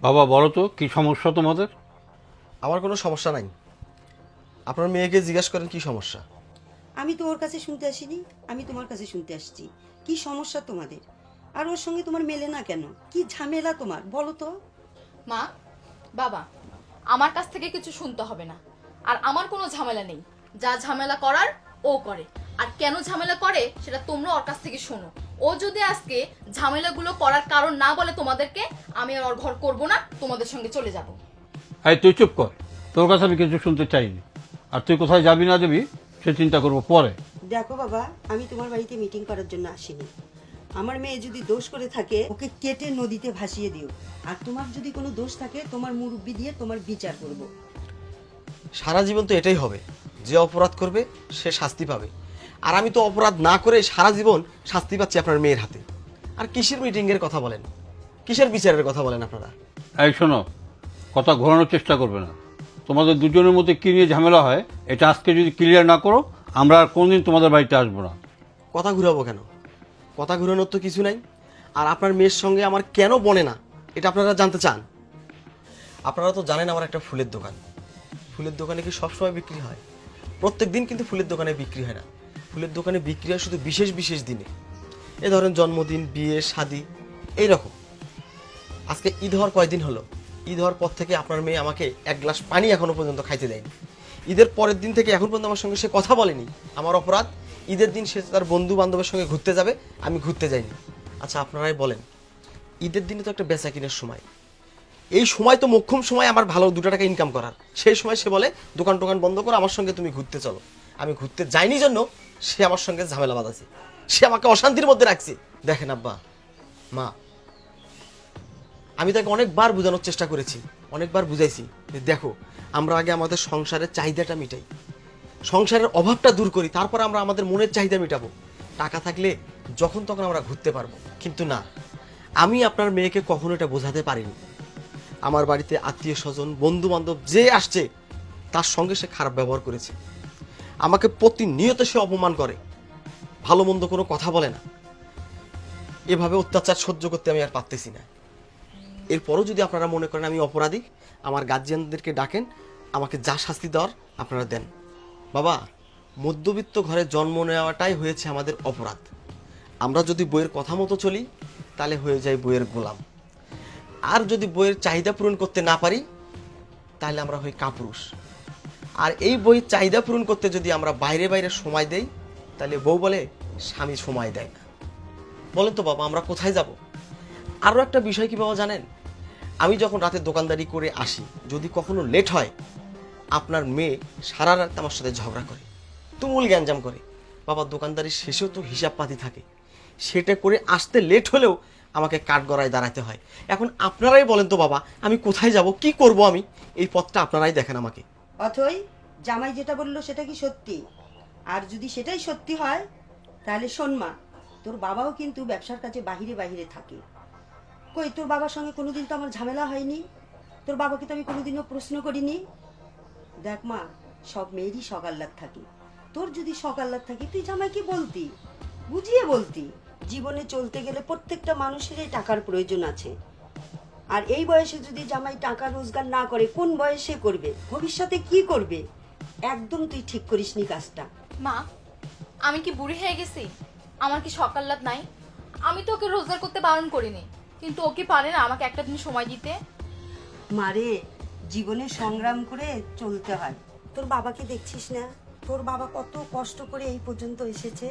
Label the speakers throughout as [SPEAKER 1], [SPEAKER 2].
[SPEAKER 1] বাবা বলো তো কি সমস্যা তোমাদের?
[SPEAKER 2] আমার কোনো সমস্যা নাই। আপনার মেয়েকে জিজ্ঞাসা করেন কি সমস্যা।
[SPEAKER 3] আমি তো ওর কাছে শুনতে আসিনি, আমি তোমার কাছে শুনতে আসছি। কি সমস্যা তোমাদের? আর ওর সঙ্গে তোমার মেলে না কেন? কি ঝামেলা তোমার বলো তো?
[SPEAKER 4] মা, বাবা, আমার কাছ থেকে কিছু শুনতে হবে না। আর আমার কোনো ঝামেলা নেই। যা ঝামেলা করার ও করে, আর কেন ঝামেলা করে সেটা তোমরা ওর কাছ থেকে শোনো। ও যদি আজকে ঝামেলাগুলো করার কারণ না বলে তোমাদেরকে, আমি আর ওর ঘর করব না, তোমাদের সঙ্গে চলে যাব।
[SPEAKER 1] এই তুই চুপ কর, তোর কাছে আমি কিছু শুনতে চাইনি। আর তুই কোথায় যাবি না যাবি সে চিন্তা করবো পরে।
[SPEAKER 3] দেখো বাবা, আমি তোমার বাড়িতে মিটিং করার জন্য আসিনি। আমার মেয়ে যদি দোষ করে থাকে ওকে কেটে নদীতে ভাসিয়ে দিও। আর তোমার যদি কোনো দোষ থাকে তোমার মুরব্বি দিয়ে তোমার বিচার করব।
[SPEAKER 2] সারা জীবন তো এটাই হবে, যে অপরাধ করবে সে শাস্তি পাবে। আর আমি তো অপরাধ না করে সারা জীবন শাস্তি পাচ্ছি আপনার মেয়ের হাতে। আর কিসের মিটিংয়ের কথা বলেন, কিসের বিচারের কথা বলেন আপনারা?
[SPEAKER 1] এই শোনো, কথা ঘোরানোর চেষ্টা করবে না। তোমাদের দুজনের মধ্যে কী নিয়ে ঝামেলা হয় এটা আজকে যদি ক্লিয়ার না করো, আমরা আর কোনদিন তোমাদের বাড়িতে আসবো না।
[SPEAKER 2] কথা ঘুরাবো কেন? কথা ঘুরানোর তো কিছু নাই। আর আপনার মেয়ের সঙ্গে আমার কেন বনে না এটা আপনারা জানতে চান? আপনারা তো জানেন আমার একটা ফুলের দোকান। ফুলের দোকানে কি সবসময় বিক্রি হয়? প্রত্যেক দিন কিন্তু ফুলের দোকানে বিক্রি হয় না। ফুলের দোকানে বিক্রি হয় শুধু বিশেষ বিশেষ দিনে। এ ধরেন জন্মদিন, বিয়ে, শাদী, এইরকম। আজকে ঈদ হওয়ার কয়দিন হলো? ঈদ হওয়ার পর থেকে আপনার মেয়ে আমাকে এক গ্লাস পানি এখনো পর্যন্ত খাইতে দেয়নি। ঈদের পরের দিন থেকে এখন পর্যন্ত আমার সঙ্গে সে কথা বলেনি। আমার অপরাধ? ঈদের দিন সে তার বন্ধু বান্ধবের সঙ্গে ঘুরতে যাবে, আমি ঘুরতে যাইনি। আচ্ছা আপনারাই বলেন, ঈদের দিনে তো একটা বেচা কিনের সময়, এই সময় তো মোক্ষম সময় আমার ভালো 2 টাকা ইনকাম করার। সেই সময় সে বলে দোকান টোকান বন্ধ করো, আমার সঙ্গে তুমি ঘুরতে চলো। আমি ঘুরতে যাইনি জন্য সে আমার সঙ্গে ঝামেলা বাঁধাছে, সে আমাকে অশান্তির মধ্যে রাখছে। দেখেন আব্বা, মা, আমি তাকে অনেকবার বোঝানোর চেষ্টা করেছি, অনেকবার বুঝাইছি যে দেখো, আমরা আগে আমাদের সংসারের চাহিদাটা মিটাই, সংসারের অভাবটা দূর করি, তারপর আমরা আমাদের মনের চাহিদা মেটাবো। টাকা থাকলে যখন তখন আমরা ঘুরতে পারবো। কিন্তু না, আমি আপনার মেয়েকে কখনো এটা বোঝাতে পারিনি। আমার বাড়িতে আত্মীয় স্বজন, বন্ধু বান্ধব যে আসছে তার সঙ্গে সে খারাপ ব্যবহার করেছে। আমাকে প্রতিনিয়ত সে অপমান করে, ভালো মন্দ কোনো কথা বলে না। এভাবে অত্যাচার সহ্য করতে আমি আর পারতেছি না। এরপরও যদি আপনারা মনে করেন আমি অপরাধী, আমার গার্জিয়ানদেরকে ডাকেন, আমাকে যা শাস্তি দেওয়ার আপনারা দেন। বাবা, মধ্যবিত্ত ঘরে জন্ম নেওয়াটাই হয়েছে আমাদের অপরাধ। আমরা যদি বইয়ের কথা মতো চলি তাহলে হয়ে যায় বইয়ের গোলাম। আর যদি বইয়ের চাহিদা পূরণ করতে না পারি তাহলে আমরা হই কাপুরুষ। আর এই বইয়ের চাহিদা পূরণ করতে যদি আমরা বাইরে বাইরে সময় দেই তাহলে বউ বলে স্বামী সময় দেয় না। বলেন তো বাবা, আমরা কোথায় যাব? আরও একটা বিষয় কি বাবা জানেন, আমি যখন রাতে দোকানদারি করে আসি, যদি কখনো লেট হয়, আপনার মেয়ে সারা রাত আমার সাথে ঝগড়া করে, তুমুল গ্যাঞ্জাম করে। বাবা, দোকানদারির শেষেও তো হিসাব পাতি থাকে, সেটা করে আসতে লেট হলেও আমাকে কাঠগড়ায় দাঁড়াতে হয়। এখন আপনারাই বলেন তো বাবা, আমি কোথায় যাব, কি করব আমি? এই পথটা আপনারাই দেখেন আমাকে।
[SPEAKER 3] অথই, জামাই যেটা বললো সেটা কি সত্যি? আর যদি সেটাই সত্যি হয় তাহলে শোন মা, তোর বাবাও কিন্তু ব্যবসার কাজে বাহিরে বাহিরে থাকে। কই, তোর বাবার সঙ্গে কোনোদিন তো আমার ঝামেলা হয়নি, তোর বাবাকে তো আমি কোনোদিনও প্রশ্ন করিনি। দেখ মা, সব মেয়েরই সকাল্লাদ থাকে। তোর যদি সকাল্লাদ থাকে তুই জামাইকে বলতি, বুঝিয়ে বলতি। জীবনে চলতে গেলে প্রত্যেকটা মানুষেরই টাকার প্রয়োজন আছে। আর এই বয়সে যদি জামাই টাকা রোজগার না করে কোন বয়সে করবে, ভবিষ্যতে কি করবে? একদম তুই ঠিক করিসনি কাজটা।
[SPEAKER 4] মা, আমি কি বুড়ি হয়ে গেছি? আমার কি সকাল্লাদ নাই? আমি তো ওকে রোজগার করতে বারণ করিনি, কিন্তু ও কি পারে না আমাকে একটা দিন সময় দিতে?
[SPEAKER 3] মারে, জীবনে সংগ্রাম করে চলতে হয়। তোর বাবাকে দেখছিস না, তোর বাবা কত কষ্ট করে এই পর্যন্ত এসেছে।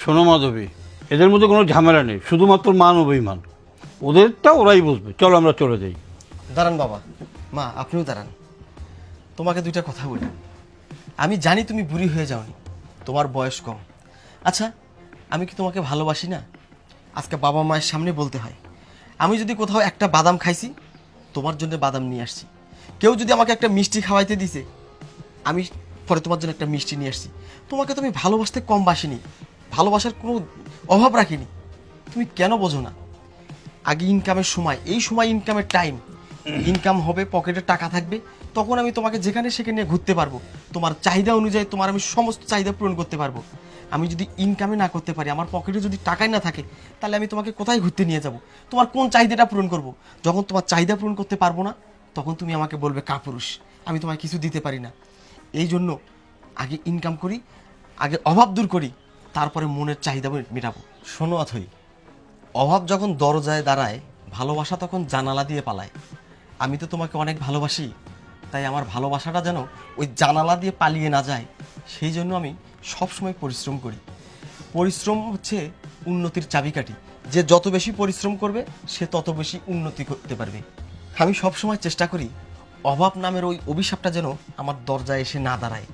[SPEAKER 1] শোনো মাধবী, এদের মধ্যে কোনো ঝামেলা নেই, শুধুমাত্র মান অভিমান। ওদেরটা ওরাই বুঝবে। চলো আমরা চলে যাই।
[SPEAKER 2] দাঁড়ান বাবা, মা আপনিও দাঁড়ান। তোমাকে 2টা কথা বলি। আমি জানি তুমি বুড়ি হয়ে যাওনি, তোমার বয়স কম। আচ্ছা, আমি কি তোমাকে ভালোবাসি না? আজকে বাবা মায়ের সামনে বলতে হয়। আমি যদি কোথাও একটা বাদাম খাইছি, তোমার জন্য বাদাম নিয়ে আসছি। কেউ যদি আমাকে একটা মিষ্টি খাওয়াইতে দিছে, আমি পরে তোমার জন্য একটা মিষ্টি নিয়ে আসছি। তোমাকে তো আমি ভালোবাসতে কম বাসিনি, ভালোবাসার কোনো অভাব রাখিনি। তুমি কেন বোঝো না? আগে ইনকামের সময়, এই সময় ইনকামের টাইম, ইনকাম হবে, পকেটে টাকা থাকবে, তখন আমি তোমাকে যেখানে সেখানে নিয়ে ঘুরতে পারবো। তোমার চাহিদা অনুযায়ী তোমার আমি সমস্ত চাহিদা পূরণ করতে পারবো। আমি যদি ইনকামে না করতে পারি, আমার পকেটে যদি টাকাই না থাকে, তাহলে আমি তোমাকে কোথায় ঘুরতে নিয়ে যাব? তোমার কোন চাহিদাটা পূরণ করব? যখন তোমার চাহিদা পূরণ করতে পারবো না, তখন তুমি আমাকে বলবে কাপুরুষ, আমি তোমায় কিছু দিতে পারি না। এই জন্য আগে ইনকাম করি, আগে অভাব দূর করি, তারপরে মনের চাহিদা মেটাবো। শোনো অথই, অভাব যখন দরজায় দাঁড়ায়, ভালোবাসা তখন জানালা দিয়ে পালায়। আমি তো তোমাকে অনেক ভালোবাসি, তাই আমার ভালোবাসাটা যেন ওই জানালা দিয়ে পালিয়ে না যায়, সেই জন্য আমি সবসময় পরিশ্রম করি। পরিশ্রম হচ্ছে উন্নতির চাবিকাঠি। যে যত বেশি পরিশ্রম করবে, সে তত বেশি উন্নতি করতে পারবে। আমি সবসময় চেষ্টা করি অভাব নামের ওই অভিশাপটা যেন আমার দরজায় এসে না দাঁড়ায়,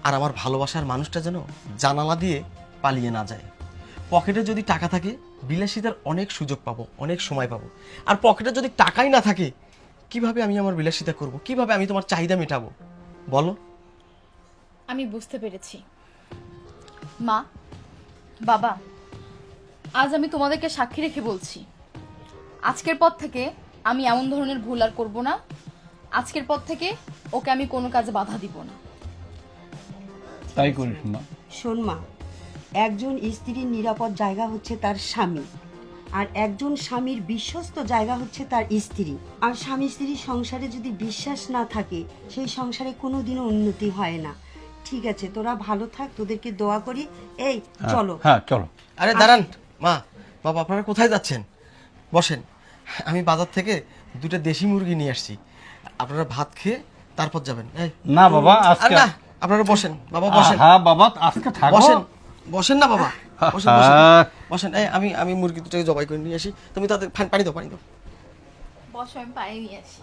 [SPEAKER 2] আর আমার ভালোবাসার মানুষটা যেন জানালা দিয়ে পালিয়ে না যায়। পকেটে যদি টাকা থাকে, বিলাসিতার অনেক সুযোগ পাবো, অনেক সময় পাবো। আর পকেটে যদি টাকাই না থাকে, কিভাবে আমি আমার বিলাসিতা করব? কিভাবে আমি তোমার চাহিদা মেটাবো বলো?
[SPEAKER 4] আমি বুঝতে পেরেছি। মা, বাবা, আজ আমি তোমাদেরকে সাক্ষী রেখে বলছি, আজকের পর থেকে আমি এমন ধরনের ভুল আর করব না। আজকের পর থেকে ওকে আমি কোনো কাজে বাধা দিব না।
[SPEAKER 1] তাই করিস মা।
[SPEAKER 3] শোন মা, একজন স্ত্রীর নিরাপদ জায়গা হচ্ছে তার স্বামী, আর একজন স্বামীর বিশ্বস্ত জায়গা হচ্ছে তার স্ত্রী। আর স্বামী স্ত্রীর সংসারে যদি বিশ্বাস না থাকে, সেই সংসারে কোনোদিনও উন্নতি হয় না। ঠিক আছে, তোরা ভালো থাক, তোদেরকে দোয়া করি। এই চলো।
[SPEAKER 1] হ্যাঁ চলো।
[SPEAKER 2] আরে দাঁড়ান মা, বাবা, আপনারা কোথায় যাচ্ছেন? বসেন, আমি বাজার থেকে 2টা দেশি মুরগি নিয়ে আসছি। আপনারা ভাত খেয়ে তারপর যাবেন। এই
[SPEAKER 1] না বাবা,
[SPEAKER 2] আর
[SPEAKER 1] আজকে
[SPEAKER 2] না, আপনারা বসেন বাবা, বসেন।
[SPEAKER 1] হ্যাঁ বাবা, আজকে থাকো।
[SPEAKER 2] বসেন, বসেন না বাবা, বসেন বসেন বসেন। এই আমি মুরগি দুটোকে জবাই করে নিয়ে আসি, তুমি তাদের পানি দাও, পানি দাও।
[SPEAKER 4] বসো, আমি পানি নিয়ে আসি।